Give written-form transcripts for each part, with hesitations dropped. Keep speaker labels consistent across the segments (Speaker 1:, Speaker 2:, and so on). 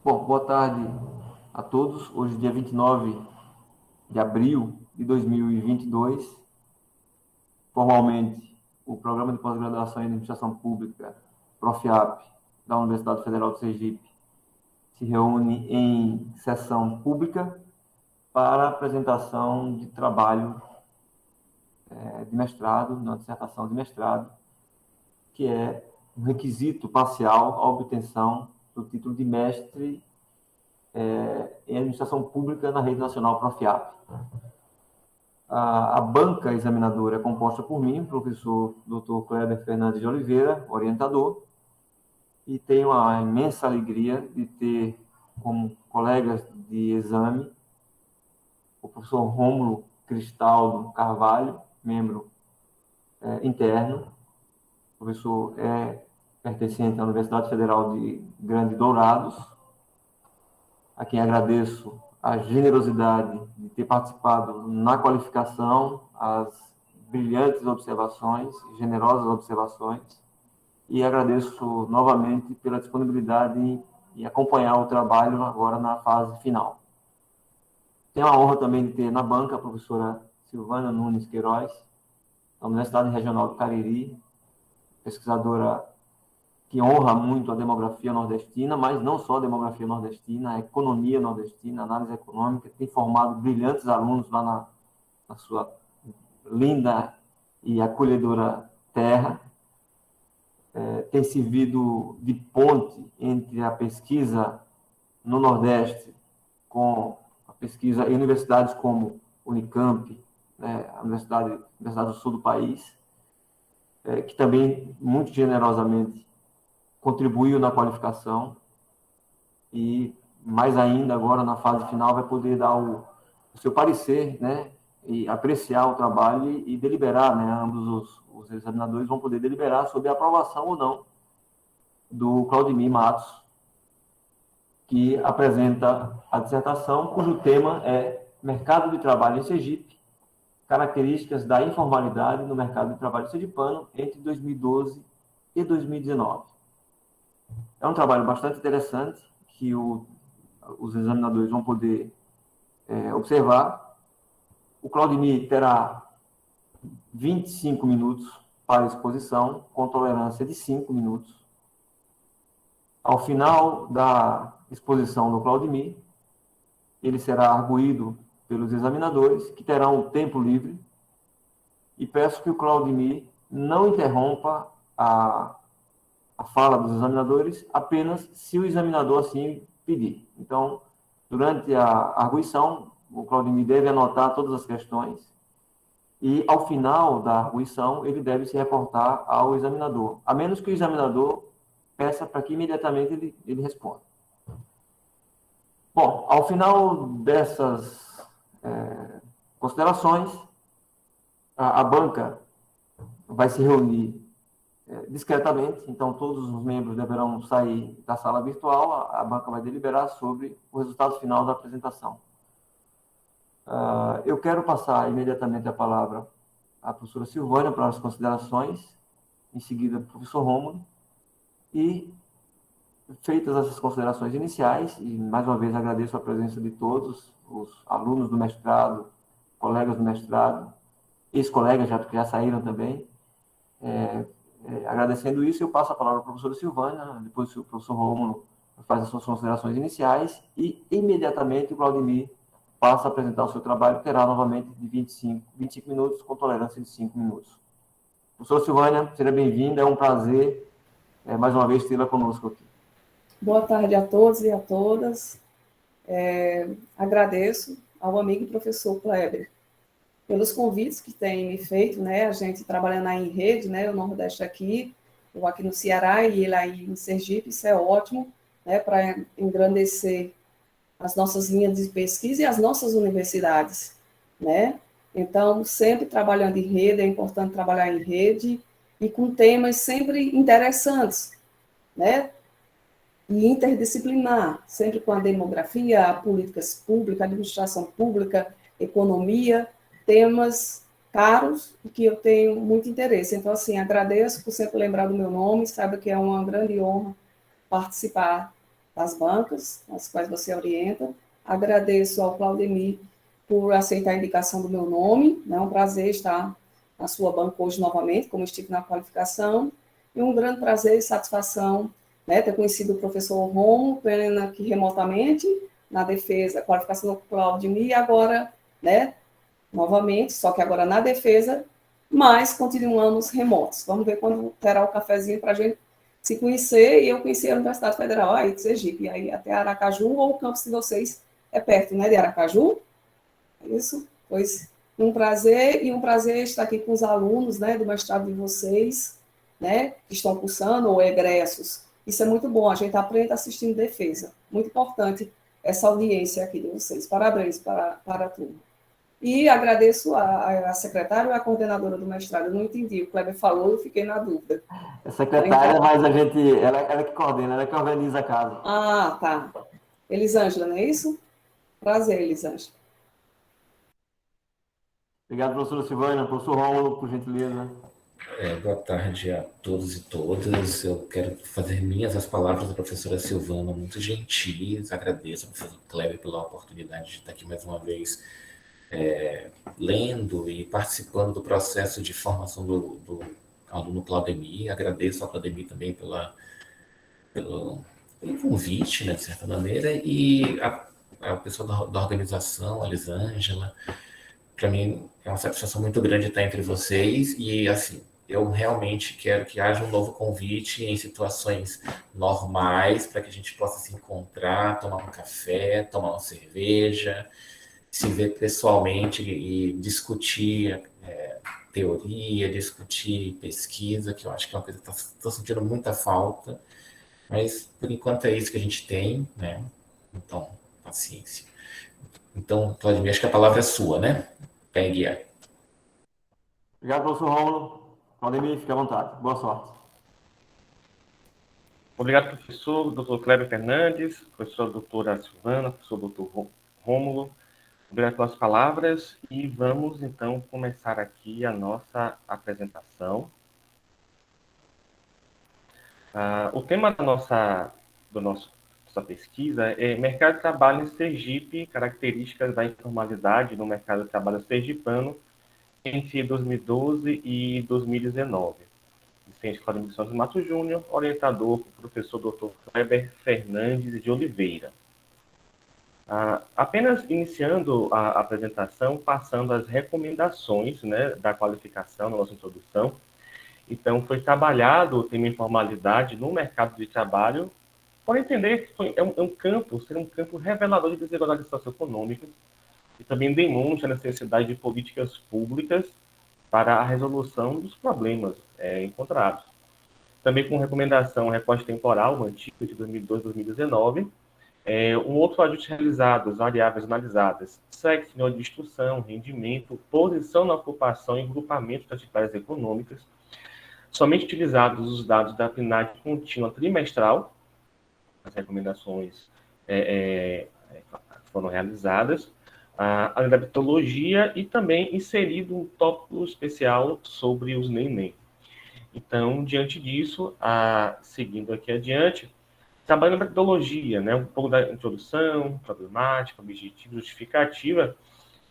Speaker 1: Bom, boa tarde a todos. Hoje, dia 29 de abril de 2022, formalmente, o Programa de Pós-Graduação em Administração Pública, PROFIAP, da Universidade Federal de Sergipe, se reúne em sessão pública para apresentação de trabalho de mestrado, uma dissertação de mestrado, que é um requisito parcial à obtenção do título de mestre em Administração Pública na Rede Nacional PROFIAP. A banca examinadora é composta por mim, professor Dr. Kleber Fernandes de Oliveira, orientador, e tenho a imensa alegria de ter como colegas de exame o professor Rômulo Cristaldo Carvalho, membro interno. O professor é pertencente à Universidade Federal de Grande Dourados, a quem agradeço a generosidade de ter participado na qualificação, as brilhantes observações, generosas observações, e agradeço novamente pela disponibilidade em acompanhar o trabalho agora na fase final. Tenho a honra também de ter na banca a professora Silvana Nunes Queiroz, da Universidade Regional do Cariri, pesquisadora que honra muito a demografia nordestina, mas não só a demografia nordestina, a economia nordestina, a análise econômica, tem formado brilhantes alunos lá na sua linda e acolhedora terra, tem servido de ponte entre a pesquisa no Nordeste com a pesquisa em universidades como Unicamp, a Universidade do Sul do país, que também, muito generosamente, contribuiu na qualificação e, mais ainda, agora na fase final, vai poder dar o seu parecer, né, e apreciar o trabalho e deliberar, né, ambos os examinadores vão poder deliberar sobre a aprovação ou não do Claudemir Matos, que apresenta a dissertação, cujo tema é Mercado de Trabalho em Sergipe, características da informalidade no mercado de trabalho sergipano entre 2012 e 2019. É um trabalho bastante interessante que os examinadores vão poder observar. O Claudemir terá 25 minutos para exposição, com tolerância de 5 minutos. Ao final da exposição do Claudemir, ele será arguído pelos examinadores, que terão o tempo livre, e peço que o Claudemir não interrompa a fala dos examinadores, apenas se o examinador assim pedir. Então, durante a arguição, o Claudemir deve anotar todas as questões e, ao final da arguição, ele deve se reportar ao examinador, a menos que o examinador peça para que imediatamente ele responda. Bom, ao final dessas considerações, a banca vai se reunir discretamente, então todos os membros deverão sair da sala virtual, a banca vai deliberar sobre o resultado final da apresentação. Eu quero passar imediatamente a palavra à professora Silvânia para as considerações, em seguida o professor Rômulo, e feitas essas considerações iniciais, e mais uma vez agradeço a presença de todos os alunos do mestrado, colegas do mestrado, ex-colegas que já saíram também, agradecendo isso, eu passo a palavra à professora Silvânia, depois o professor Rômulo faz as suas considerações iniciais e, imediatamente, o Claudemir passa a apresentar o seu trabalho, que terá novamente de 25 minutos, com tolerância de 5 minutos. Professora Silvânia, seja bem-vinda, é um prazer, mais uma vez, tê-la conosco aqui.
Speaker 2: Boa tarde a todos e a todas. Agradeço ao amigo professor Kleber pelos convites que tem me feito, né, a gente trabalhando aí em rede, né, o Nordeste aqui, eu aqui no Ceará e ele aí em Sergipe, isso é ótimo, né, para engrandecer as nossas linhas de pesquisa e as nossas universidades, né, então, sempre trabalhando em rede, é importante trabalhar em rede e com temas sempre interessantes, né, e interdisciplinar, sempre com a demografia, políticas públicas, administração pública, economia, temas caros e que eu tenho muito interesse. Então, assim, agradeço por sempre lembrar do meu nome, sabe que é uma grande honra participar das bancas, as quais você orienta. Agradeço ao Claudemir por aceitar a indicação do meu nome, é um prazer estar na sua banca hoje novamente, como estive na qualificação, e um grande prazer e satisfação, né, ter conhecido o professor Romo, pena aqui remotamente, na defesa, qualificação do Claudemir, e agora, né, novamente, só que agora na defesa, mas continuamos remotos. Vamos ver quando terá o cafezinho para a gente se conhecer, e eu conheci a Universidade Federal aí de Sergipe, e aí até Aracaju, ou o campus de vocês é perto, né, de Aracaju? É isso? Pois um prazer estar aqui com os alunos, né, do mestrado de vocês, né, que estão cursando ou egressos. Isso é muito bom, a gente aprende assistindo defesa. Muito importante essa audiência aqui de vocês. Parabéns para a turma. E agradeço a secretária e a coordenadora do mestrado. Eu não entendi, o Kleber falou, eu fiquei na dúvida.
Speaker 1: É secretária, mas a gente, ela que coordena, ela que organiza a casa.
Speaker 2: Ah, tá. Elisângela, não é isso? Prazer, Elisângela.
Speaker 1: Obrigado, professora Silvana. Professor Rômulo, por gentileza.
Speaker 3: Boa tarde a todos e todas. Eu quero fazer minhas as palavras da professora Silvana, muito gentis. Agradeço ao professor Kleber pela oportunidade de estar aqui mais uma vez lendo e participando do processo de formação do aluno Claudemir. Agradeço ao Claudemir também pelo convite, né, de certa maneira, e a pessoa da organização, a Elisângela. Para mim é uma satisfação muito grande estar entre vocês e, assim, eu realmente quero que haja um novo convite em situações normais para que a gente possa se encontrar, tomar um café, tomar uma cerveja, se ver pessoalmente e discutir teoria, discutir pesquisa, que eu acho que é uma coisa que estou sentindo muita falta, mas por enquanto é isso que a gente tem, né? Então, paciência. Então, Claudemir, acho que a palavra é sua, né? Pegue a.
Speaker 1: Obrigado, professor Rômulo. Claudemir, fique à vontade. Boa sorte.
Speaker 4: Obrigado, professor, doutor Kleber Fernandes, professor doutora Silvana, professor doutor Rômulo. Obrigado pelas palavras e vamos, então, começar aqui a nossa apresentação. O tema da nossa pesquisa é Mercado de Trabalho em Sergipe, características da informalidade no mercado de trabalho sergipano entre 2012 e 2019. Vicente Claudemir Santos Mato Júnior, orientador, professor Dr. Kleber Fernandes de Oliveira. Apenas iniciando a apresentação, passando as recomendações, né, da qualificação, na nossa introdução. Então, foi trabalhado o tema informalidade no mercado de trabalho, por entender que seria um campo revelador de desigualdades socioeconômicas e também demonstra a necessidade de políticas públicas para a resolução dos problemas encontrados. Também com recomendação recorte temporal, mantido de 2012 a 2019, um outro ajuste realizado, as variáveis analisadas, sexo, nível de instrução, rendimento, posição na ocupação e grupamento das atividades econômicas, somente utilizados os dados da PNAD contínua trimestral, as recomendações foram realizadas, além da metodologia e também inserido um tópico especial sobre os NEM. Então, diante disso, seguindo aqui adiante, trabalhando na metodologia, né, um pouco da introdução, problemática, objetivo, justificativa.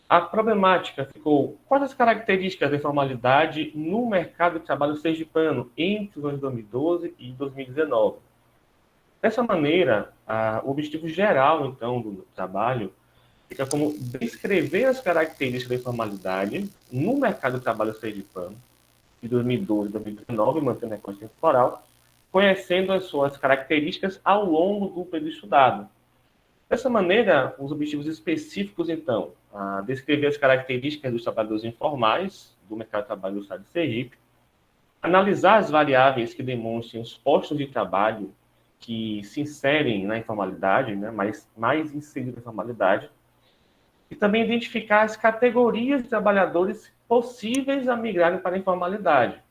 Speaker 4: A problemática ficou: quais as características da informalidade no mercado de trabalho sergipano entre os anos 2012 e 2019? Dessa maneira, o objetivo geral, então, do trabalho fica como descrever as características da informalidade no mercado de trabalho sergipano de 2012 e 2019, mantendo a recorte temporal, conhecendo as suas características ao longo do período estudado. Dessa maneira, os objetivos específicos, então, descrever as características dos trabalhadores informais do mercado de trabalho do estado de Sergipe, analisar as variáveis que demonstrem os postos de trabalho que se inserem na informalidade, né, mais inseridos na informalidade, e também identificar as categorias de trabalhadores possíveis a migrarem para a informalidade.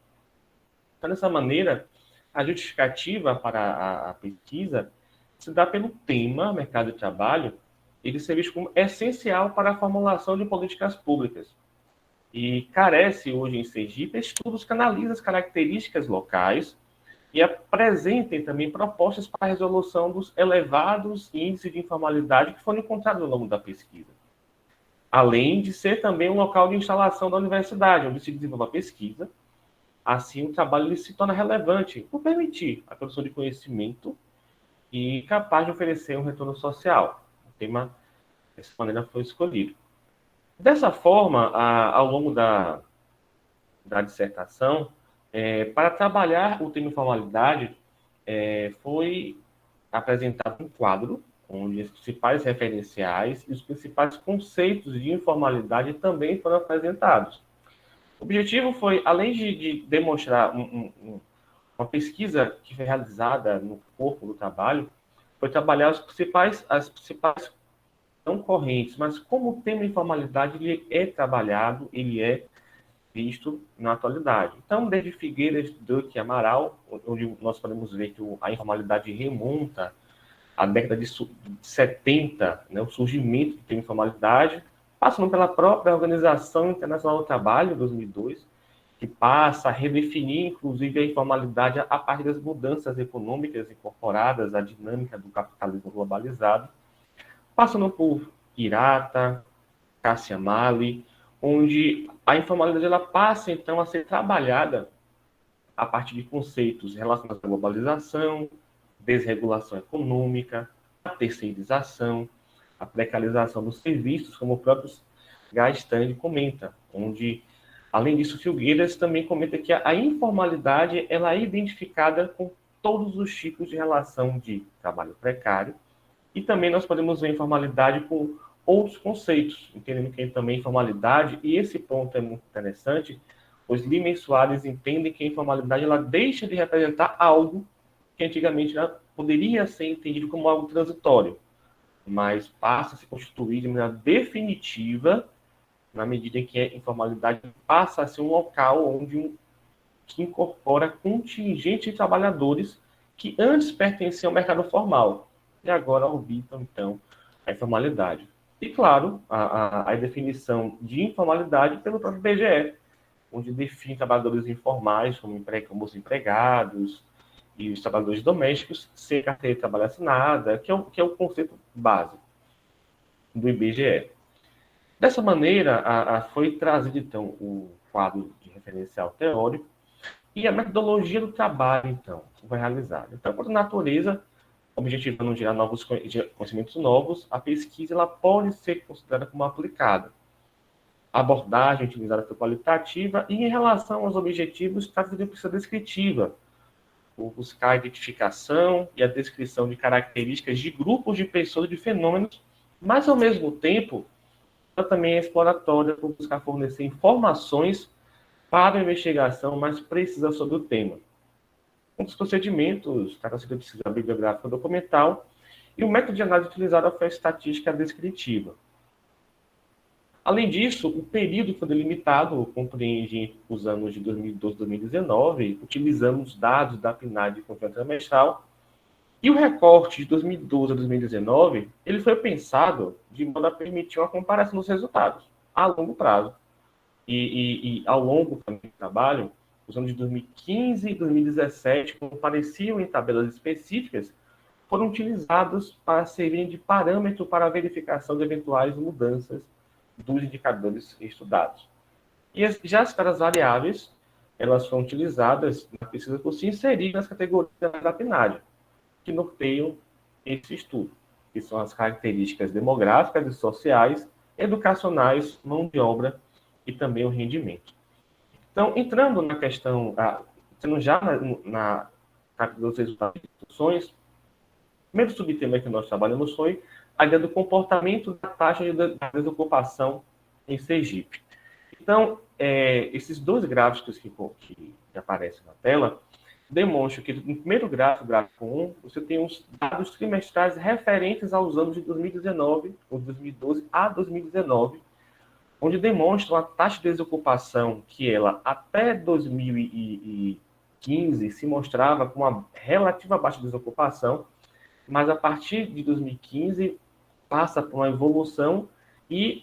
Speaker 4: Então, dessa maneira, a justificativa para a pesquisa se dá pelo tema mercado de trabalho, ele se visto como essencial para a formulação de políticas públicas. E carece hoje em Sergipe estudos que analisam as características locais e apresentem também propostas para a resolução dos elevados índices de informalidade que foram encontrados ao longo da pesquisa. Além de ser também um local de instalação da universidade, onde se desenvolve a pesquisa, assim o trabalho ele se torna relevante por permitir a produção de conhecimento e capaz de oferecer um retorno social. O tema, dessa maneira, foi escolhido. Dessa forma, ao longo da dissertação, para trabalhar o tema informalidade, foi apresentado um quadro onde os principais referenciais e os principais conceitos de informalidade também foram apresentados. O objetivo foi, além de demonstrar uma pesquisa que foi realizada no corpo do trabalho, foi trabalhar as principais não correntes, mas como o tema informalidade ele é trabalhado, ele é visto na atualidade. Então, desde Figueiras, Duque e Amaral, onde nós podemos ver que a informalidade remonta à década de 70, né, o surgimento do tema informalidade, passando pela própria Organização Internacional do Trabalho, em 2002, que passa a redefinir, inclusive, a informalidade a partir das mudanças econômicas incorporadas à dinâmica do capitalismo globalizado, passando por Hirata, Cássia Mali, onde a informalidade ela passa, então, a ser trabalhada a partir de conceitos relacionados à globalização, desregulação econômica, a terceirização, a precarização dos serviços, como o próprio Gaistani comenta, onde, além disso, Filgueiras também comenta que a informalidade ela é identificada com todos os tipos de relação de trabalho precário, e também nós podemos ver a informalidade com outros conceitos, entendendo que também informalidade, e esse ponto é muito interessante, os Lima e Soares entendem que a informalidade ela deixa de representar algo que antigamente poderia ser entendido como algo transitório, mas passa a se constituir de maneira definitiva na medida em que a informalidade passa a ser um local que incorpora contingente de trabalhadores que antes pertenciam ao mercado formal e agora orbitam, então, a informalidade. E, claro, a definição de informalidade pelo próprio IBGE, onde define trabalhadores informais como os empregados e os trabalhadores domésticos sem carteira de trabalho assinada, que é o conceito básico do IBGE. Dessa maneira, foi trazido, então, o quadro de referencial teórico e a metodologia do trabalho, então, que foi realizada. Então, quanto à natureza, objetivando gerar novos conhecimentos novos, a pesquisa ela pode ser considerada como aplicada. A abordagem utilizada foi qualitativa e, em relação aos objetivos, trata de uma pesquisa descritiva, por buscar a identificação e a descrição de características de grupos de pessoas e de fenômenos, mas, ao mesmo tempo, ela também é exploratória por buscar fornecer informações para a investigação mais precisa sobre o tema. Um dos procedimentos trata-se da pesquisa bibliográfica documental e o método de análise utilizado foi a estatística descritiva. Além disso, o período que foi delimitado compreende os anos de 2012 e 2019, utilizando os dados da PNAD de conjunto trimestral, e o recorte de 2012 a 2019, ele foi pensado de modo a permitir uma comparação dos resultados a longo prazo. E ao longo também do trabalho, os anos de 2015 e 2017, como apareciam em tabelas específicas, foram utilizados para servirem de parâmetro para a verificação de eventuais mudanças dos indicadores estudados. E já as caras variáveis, elas foram utilizadas na pesquisa por se inserir nas categorias da PNAD, que norteiam esse estudo, que são as características demográficas e sociais, educacionais, mão de obra e também o rendimento. Então, entrando na questão, entrando já na capítulo dos resultados e instruções, o primeiro subtema que nós trabalhamos foi a ideia do comportamento da taxa de desocupação em Sergipe. Então, esses dois gráficos que aparecem na tela demonstram que, no primeiro gráfico, gráfico 1, você tem os dados trimestrais referentes aos anos de 2019, ou 2012 a 2019, onde demonstram a taxa de desocupação que ela, até 2015, se mostrava com uma relativa baixa desocupação, mas a partir de 2015 passa por uma evolução e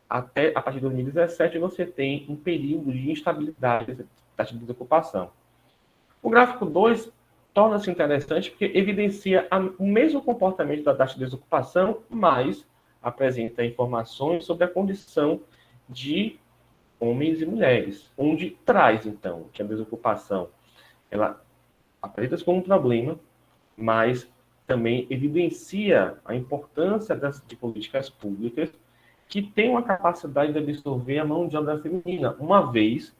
Speaker 4: até a partir de 2017 você tem um período de instabilidade da taxa de desocupação. O gráfico 2 torna-se interessante porque evidencia o mesmo comportamento da taxa de desocupação, mas apresenta informações sobre a condição de homens e mulheres, onde traz, então, que a desocupação ela apresenta-se como um problema, mas também evidencia a importância de políticas públicas que têm uma capacidade de absorver a mão de obra feminina, uma vez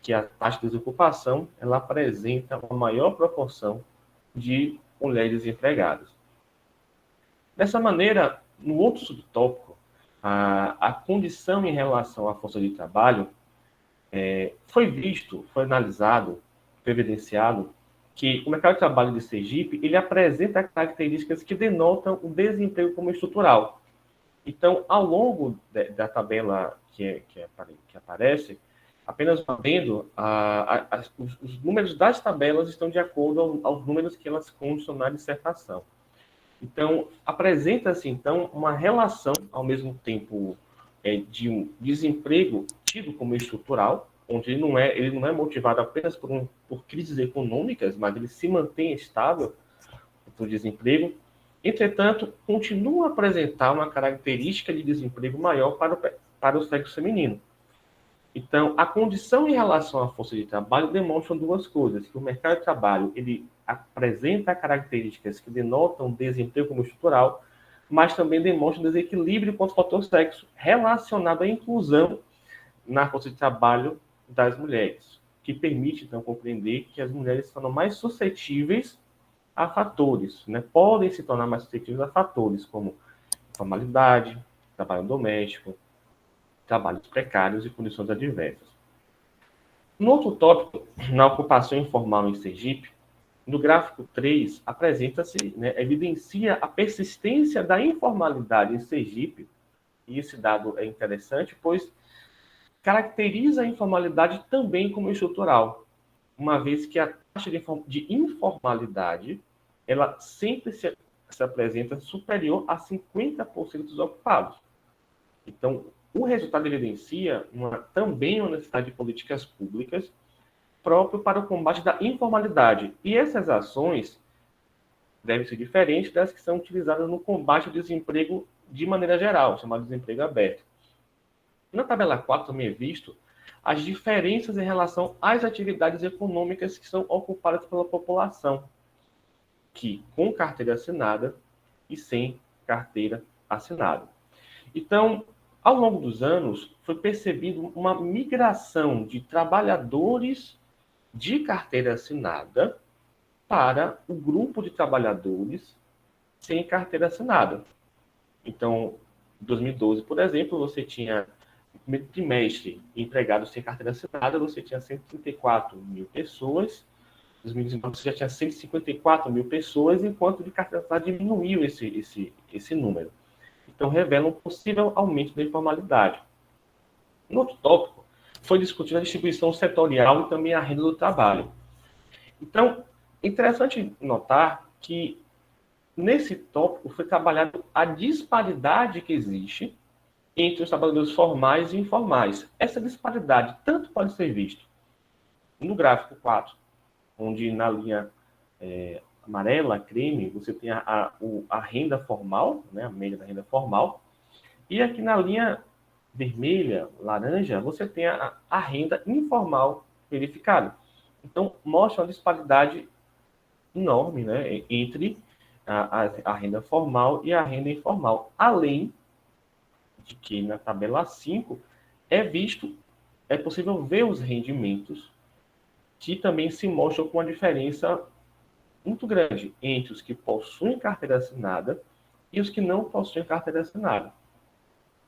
Speaker 4: que a taxa de desocupação ela apresenta uma maior proporção de mulheres empregadas. Dessa maneira, no outro subtópico, a condição em relação à força de trabalho foi analisado, foi evidenciado que o mercado de trabalho de Sergipe ele apresenta características que denotam o desemprego como estrutural. Então, ao longo da tabela que aparece, apenas vendo, os números das tabelas estão de acordo aos números que elas constam na dissertação. Então, apresenta-se, então, uma relação, ao mesmo tempo, de um desemprego tido como estrutural, onde ele não é motivado apenas por crises econômicas, mas ele se mantém estável por desemprego. Entretanto, continua a apresentar uma característica de desemprego maior para o sexo feminino. Então, a condição em relação à força de trabalho demonstra duas coisas, que o mercado de trabalho ele apresenta características que denotam desemprego como estrutural, mas também demonstra um desequilíbrio quanto ao fator sexo relacionado à inclusão na força de trabalho das mulheres, que permite, então, compreender que as mulheres são mais suscetíveis a fatores, né? Podem se tornar mais suscetíveis a fatores como informalidade, trabalho doméstico, trabalhos precários e condições adversas. No outro tópico, na ocupação informal em Sergipe, no gráfico 3, apresenta-se, evidencia a persistência da informalidade em Sergipe, e esse dado é interessante, pois caracteriza a informalidade também como estrutural, uma vez que a taxa de informalidade ela sempre se apresenta superior a 50% dos ocupados. Então, o resultado evidencia também uma necessidade de políticas públicas próprio para o combate da informalidade. E essas ações devem ser diferentes das que são utilizadas no combate ao desemprego de maneira geral, chamado desemprego aberto. Na tabela 4 também é visto as diferenças em relação às atividades econômicas que são ocupadas pela população, que com carteira assinada e sem carteira assinada. Então, ao longo dos anos, foi percebido uma migração de trabalhadores de carteira assinada para o grupo de trabalhadores sem carteira assinada. Então, em 2012, por exemplo, você tinha no primeiro trimestre empregados sem carteira assinada, você tinha 134 mil pessoas. Em 2019, você já tinha 154 mil pessoas, enquanto de carteira assinada diminuiu esse número. Então, revela um possível aumento da informalidade. No outro tópico, foi discutida a distribuição setorial e também a renda do trabalho. Então, é interessante notar que, nesse tópico, foi trabalhado a disparidade que existe entre os trabalhadores formais e informais. Essa disparidade tanto pode ser vista no gráfico 4, onde na linha amarela, creme, você tem a renda formal, né, a média da renda formal, e aqui na linha vermelha, laranja, você tem a renda informal verificada. Então, mostra uma disparidade enorme, né, entre a renda formal e a renda informal. Além de que na tabela 5 é possível ver os rendimentos que também se mostram com uma diferença muito grande entre os que possuem carteira assinada e os que não possuem carteira assinada.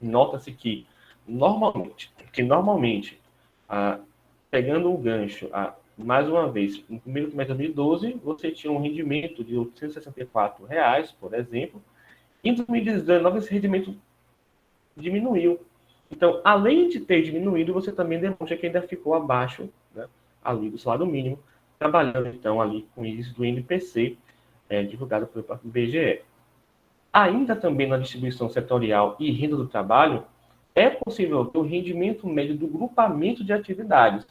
Speaker 4: Nota-se que, normalmente, pegando o gancho, mais uma vez, no primeiro trimestre de 2012, você tinha um rendimento de R$ 864, por exemplo. Em 2019, esse rendimento diminuiu. Então, além de ter diminuído, você também demonstra que ainda ficou abaixo, né, ali do salário mínimo, trabalhando, então, ali com o índice do INPC, divulgado pelo IBGE. Ainda também na distribuição setorial e renda do trabalho, é possível ter o rendimento médio do grupamento de atividades,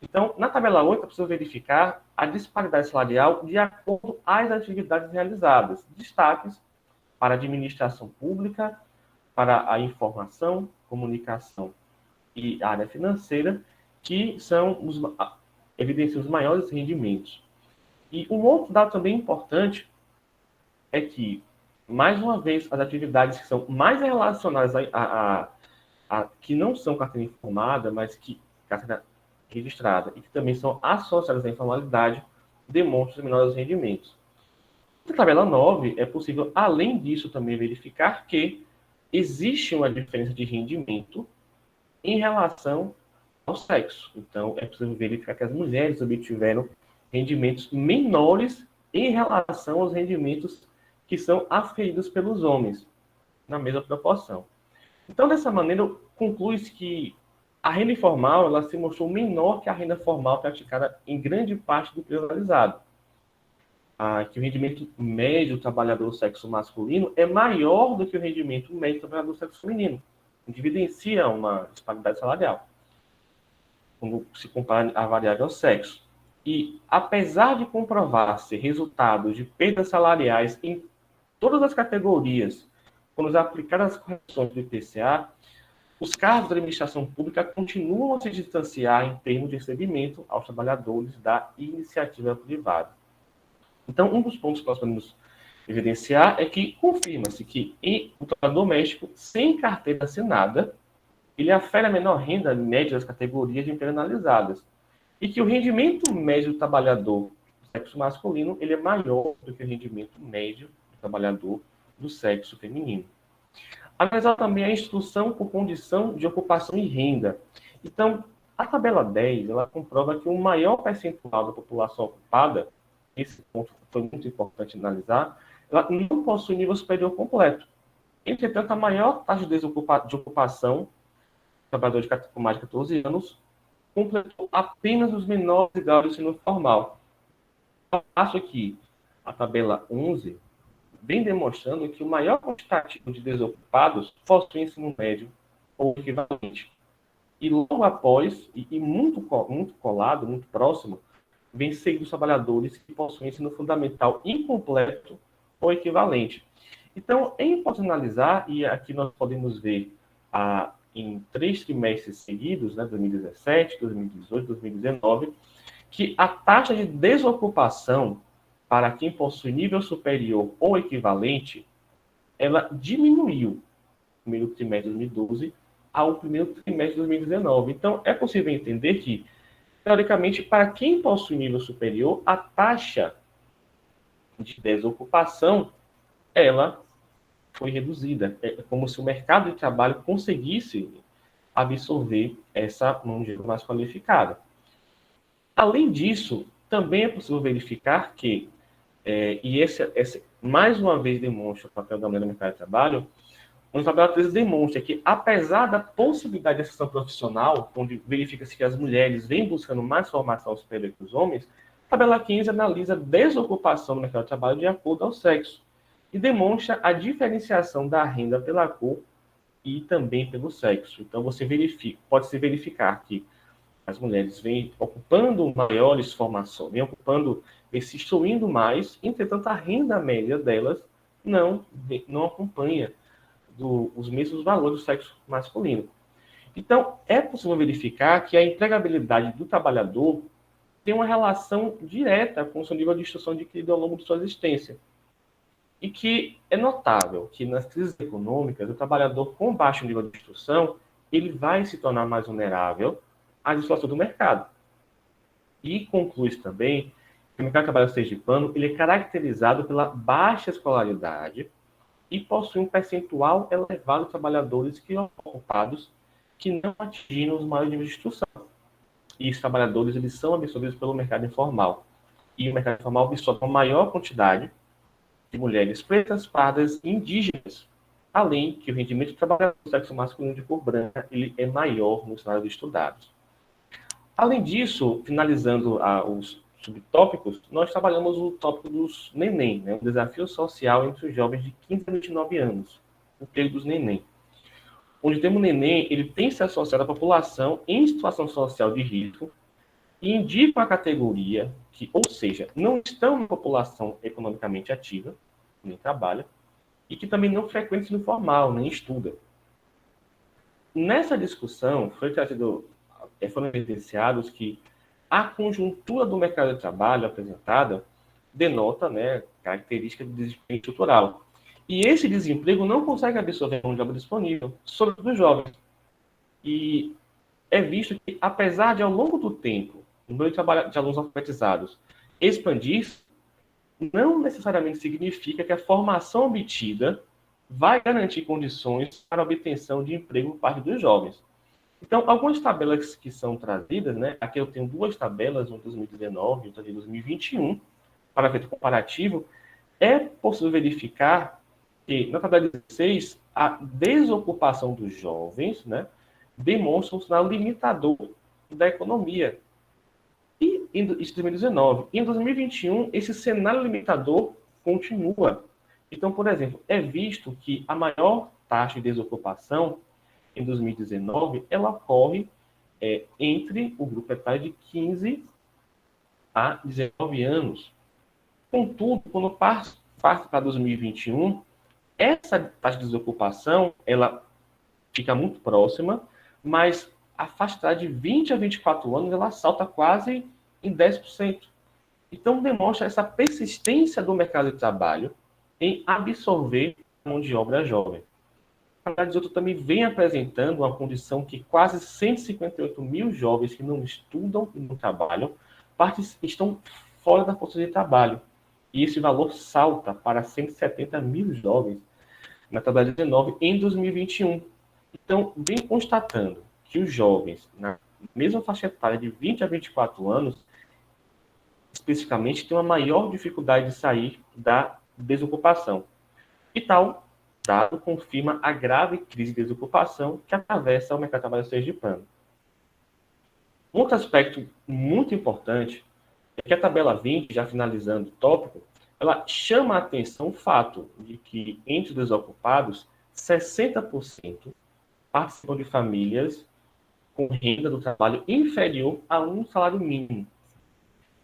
Speaker 4: Então, na tabela 8, é preciso verificar a disparidade salarial de acordo às atividades realizadas. Destaques para a administração pública, para a informação, comunicação e área financeira, que evidenciam os maiores rendimentos. E um outro dado também importante é que, mais uma vez, as atividades que são mais relacionadas que não são carteira informada, mas que carteira registrada e que também são associadas à informalidade, demonstram os menores rendimentos. Na tabela 9, é possível, além disso, também verificar que existe uma diferença de rendimento em relação ao sexo. Então, é possível verificar que as mulheres obtiveram rendimentos menores em relação aos rendimentos que são aferidos pelos homens, na mesma proporção. Então, dessa maneira, conclui-se que a renda informal ela se mostrou menor que a renda formal praticada em grande parte do período analisado. Que o rendimento médio do trabalhador do sexo masculino é maior do que o rendimento médio do trabalhador do sexo feminino, o que evidencia uma disparidade salarial, quando se compara a variável ao sexo. E, apesar de comprovar-se resultados de perdas salariais em todas as categorias, quando aplicadas as correções do IPCA, os cargos da administração pública continuam a se distanciar em termos de recebimento aos trabalhadores da iniciativa privada. Então, um dos pontos que nós podemos evidenciar é que confirma-se que o trabalhador doméstico sem carteira assinada, ele afere a menor renda média das categorias de emprego analisadas, e que o rendimento médio do trabalhador do sexo masculino ele é maior do que o rendimento médio do trabalhador do sexo feminino. Analisar também a instrução por condição de ocupação e renda. Então, a tabela 10, ela comprova que o maior percentual da população ocupada, esse ponto foi muito importante analisar, ela não possui nível superior completo. Entretanto, a maior taxa de ocupação, trabalhador com mais de 14 anos, completou apenas os menores graus de ensino formal. Eu acho que a tabela 11 vem demonstrando que o maior quantitativo de desocupados possui ensino médio ou equivalente. E logo após, e muito colado, muito próximo, vem seguido os trabalhadores que possuem ensino fundamental incompleto ou equivalente. Então, é importante analisar, e aqui nós podemos ver em 3 trimestres seguidos, 2017, 2018, 2019, que a taxa de desocupação para quem possui nível superior ou equivalente, ela diminuiu no primeiro trimestre de 2012 ao primeiro trimestre de 2019. Então, é possível entender que, teoricamente, para quem possui nível superior, a taxa de desocupação, ela foi reduzida. É como se o mercado de trabalho conseguisse absorver essa mão de obra mais qualificada. Além disso, também é possível verificar que, esse mais uma vez demonstra o papel da mulher no mercado de trabalho, onde a tabela 13 demonstra que, apesar da possibilidade de ascensão profissional, onde verifica-se que as mulheres vêm buscando mais formação superior que os homens, a tabela 15 analisa a desocupação no mercado de trabalho de acordo ao sexo e demonstra a diferenciação da renda pela cor e também pelo sexo. Então, pode-se verificar que as mulheres vêm ocupando maiores formações, vêm se instruindo mais, entretanto, a renda média delas não acompanha os mesmos valores do sexo masculino. Então, é possível verificar que a empregabilidade do trabalhador tem uma relação direta com o seu nível de instrução adquirido ao longo de sua existência. E que é notável que nas crises econômicas, o trabalhador com baixo nível de instrução, ele vai se tornar mais vulnerável à distorção do mercado. E conclui também que o mercado de trabalho sergipano ele é caracterizado pela baixa escolaridade e possui um percentual elevado de trabalhadores que são ocupados que não atingiram os maiores níveis de instrução. E esses trabalhadores eles são absorvidos pelo mercado informal. E o mercado informal absorve uma maior quantidade de mulheres pretas, pardas e indígenas, além que o rendimento do trabalhador do sexo masculino de cor branca ele é maior nos cenários estudados. Além disso, finalizando os subtópicos, nós trabalhamos o tópico dos neném, o desafio social entre os jovens de 15 a 29 anos, o período dos neném. Onde o termo neném ele tem se associado à população em situação social de risco, e indicam a categoria que, ou seja, não estão na população economicamente ativa, nem trabalha, e que também não frequentam ensino formal, nem estuda. Nessa discussão, foram evidenciados que a conjuntura do mercado de trabalho apresentada denota, né, característica de desemprego estrutural. E esse desemprego não consegue absorver a mão de obra disponível, sobretudo os jovens. E é visto que, apesar de, ao longo do tempo, o número de alunos alfabetizados expandir, não necessariamente significa que a formação obtida vai garantir condições para a obtenção de emprego por parte dos jovens. Então, algumas tabelas que são trazidas, né? Aqui eu tenho duas tabelas, uma de 2019 e outra de 2021, para efeito comparativo. É possível verificar que, na tabela 16, a desocupação dos jovens, né, demonstra um sinal limitador da economia. E isso em 2019. E em 2021, esse cenário limitador continua. Então, por exemplo, é visto que a maior taxa de desocupação em 2019, ela ocorre entre o grupo etário de 15 a 19 anos. Contudo, quando passa para 2021, essa taxa de desocupação ela fica muito próxima, mas a faixa de 20 a 24 anos ela salta quase em 10%. Então, demonstra essa persistência do mercado de trabalho em absorver a mão de obra jovem. A Canal 18 também vem apresentando uma condição que quase 158 mil jovens que não estudam e não trabalham estão fora da força de trabalho. E esse valor salta para 170 mil jovens na tabela 19 em 2021. Então, vem constatando que os jovens, na mesma faixa etária de 20 a 24 anos, especificamente, têm uma maior dificuldade de sair da desocupação. E tal dado confirma a grave crise de desocupação que atravessa o mercado de trabalho sergipano. Um outro aspecto muito importante é que a tabela 20, já finalizando o tópico, ela chama a atenção o fato de que, entre os desocupados, 60% participam de famílias com renda do trabalho inferior a um salário mínimo.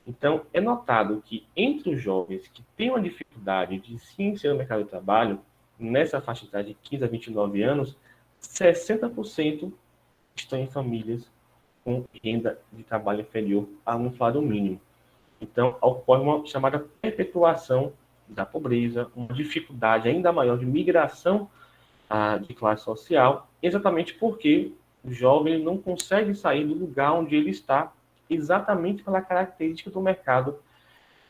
Speaker 4: Então, é notado que, entre os jovens que têm uma dificuldade de se inserir no mercado de trabalho, nessa faixa de idade de 15 a 29 anos, 60% estão em famílias com renda de trabalho inferior a um salário mínimo. Então, ocorre uma chamada perpetuação da pobreza, uma dificuldade ainda maior de migração de classe social, exatamente porque o jovem não consegue sair do lugar onde ele está, exatamente pela característica do mercado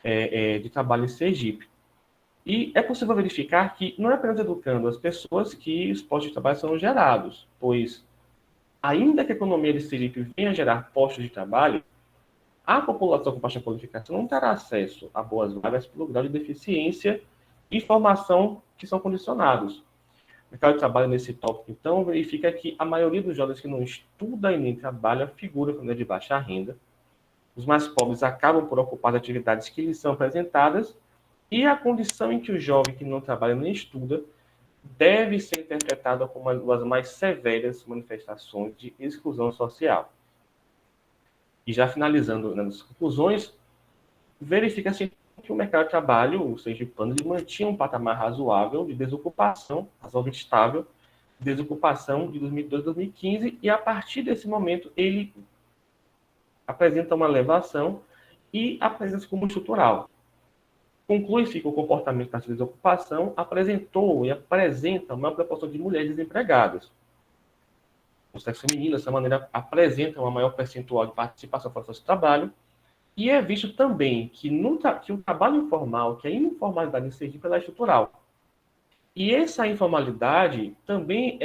Speaker 4: de trabalho em Sergipe. E é possível verificar que não é apenas educando as pessoas que os postos de trabalho são gerados, pois, ainda que a economia de Sergipe venha a gerar postos de trabalho, a população com baixa qualificação não terá acesso a boas vagas pelo grau de deficiência e formação que são condicionados. O mercado de trabalho nesse tópico, então, verifica que a maioria dos jovens que não estuda e nem trabalha figura como de baixa renda. Os mais pobres acabam por ocupar as atividades que lhes são apresentadas e a condição em que o jovem que não trabalha nem estuda deve ser interpretada como uma das mais severas manifestações de exclusão social. E já finalizando nas conclusões, verifica-se que o mercado de trabalho, o sergipano, ele mantinha um patamar razoável de desocupação, razoavelmente estável, desocupação de 2012 a 2015, e a partir desse momento ele apresenta uma elevação e apresenta-se como estrutural. Conclui-se que o comportamento da desocupação apresentou e apresenta uma proporção de mulheres desempregadas. O sexo feminino, dessa maneira, apresenta uma maior percentual de participação na força de trabalho, e é visto também que o trabalho informal, que a informalidade em Sergipe, ela é estrutural. E essa informalidade também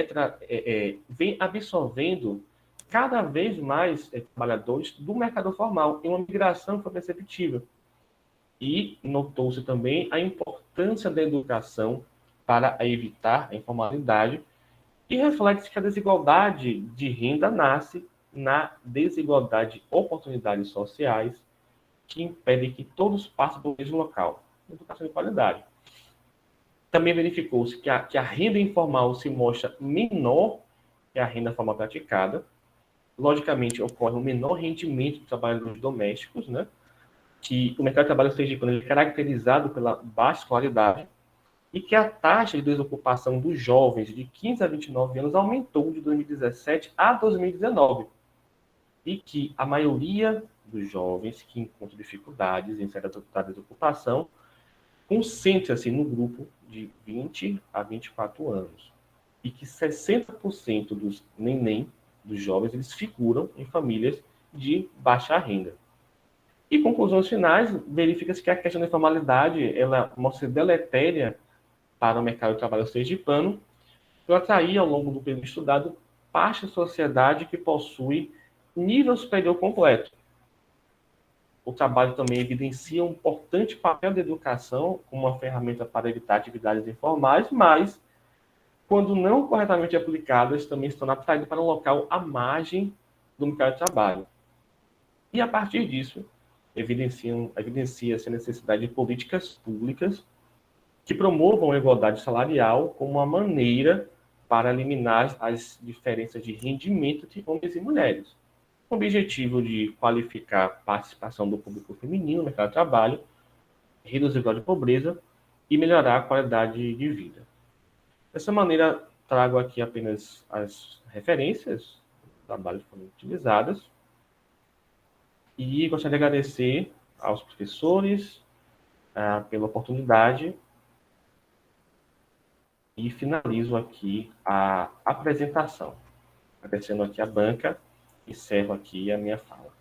Speaker 4: vem absorvendo cada vez mais trabalhadores do mercado formal, em uma migração que foi perceptível. E notou-se também a importância da educação para evitar a informalidade, e reflete-se que a desigualdade de renda nasce na desigualdade de oportunidades sociais que impedem que todos passem do mesmo local. Educação de qualidade. Também verificou-se que a renda informal se mostra menor que a renda formal praticada. logicamente, ocorre um menor rendimento de trabalhadores domésticos, né? Que o mercado de trabalho sergipano é caracterizado pela baixa escolaridade e que a taxa de desocupação dos jovens de 15 a 29 anos aumentou de 2017 a 2019 e que a maioria dos jovens que encontram dificuldades em sair da desocupação concentra-se no grupo de 20 a 24 anos e que 60% dos neném, dos jovens, eles figuram em famílias de baixa renda. E conclusões finais, verifica-se que a questão da informalidade ela mostra deletéria para o mercado de trabalho sergipano, por atrair ao longo do período estudado parte da sociedade que possui nível superior completo. O trabalho também evidencia um importante papel da educação como uma ferramenta para evitar atividades informais, mas, quando não corretamente aplicadas, também estão atraídas para um local à margem do mercado de trabalho. E, a partir disso, evidencia-se a necessidade de políticas públicas que promovam a igualdade salarial como uma maneira para eliminar as diferenças de rendimento entre homens e mulheres, com o objetivo de qualificar a participação do público feminino no mercado de trabalho, reduzir o grau de pobreza e melhorar a qualidade de vida. Dessa maneira, trago aqui apenas as referências do trabalho que foram utilizadas e gostaria de agradecer aos professores pela oportunidade e finalizo aqui a apresentação, agradecendo aqui a banca e encerro aqui a minha fala.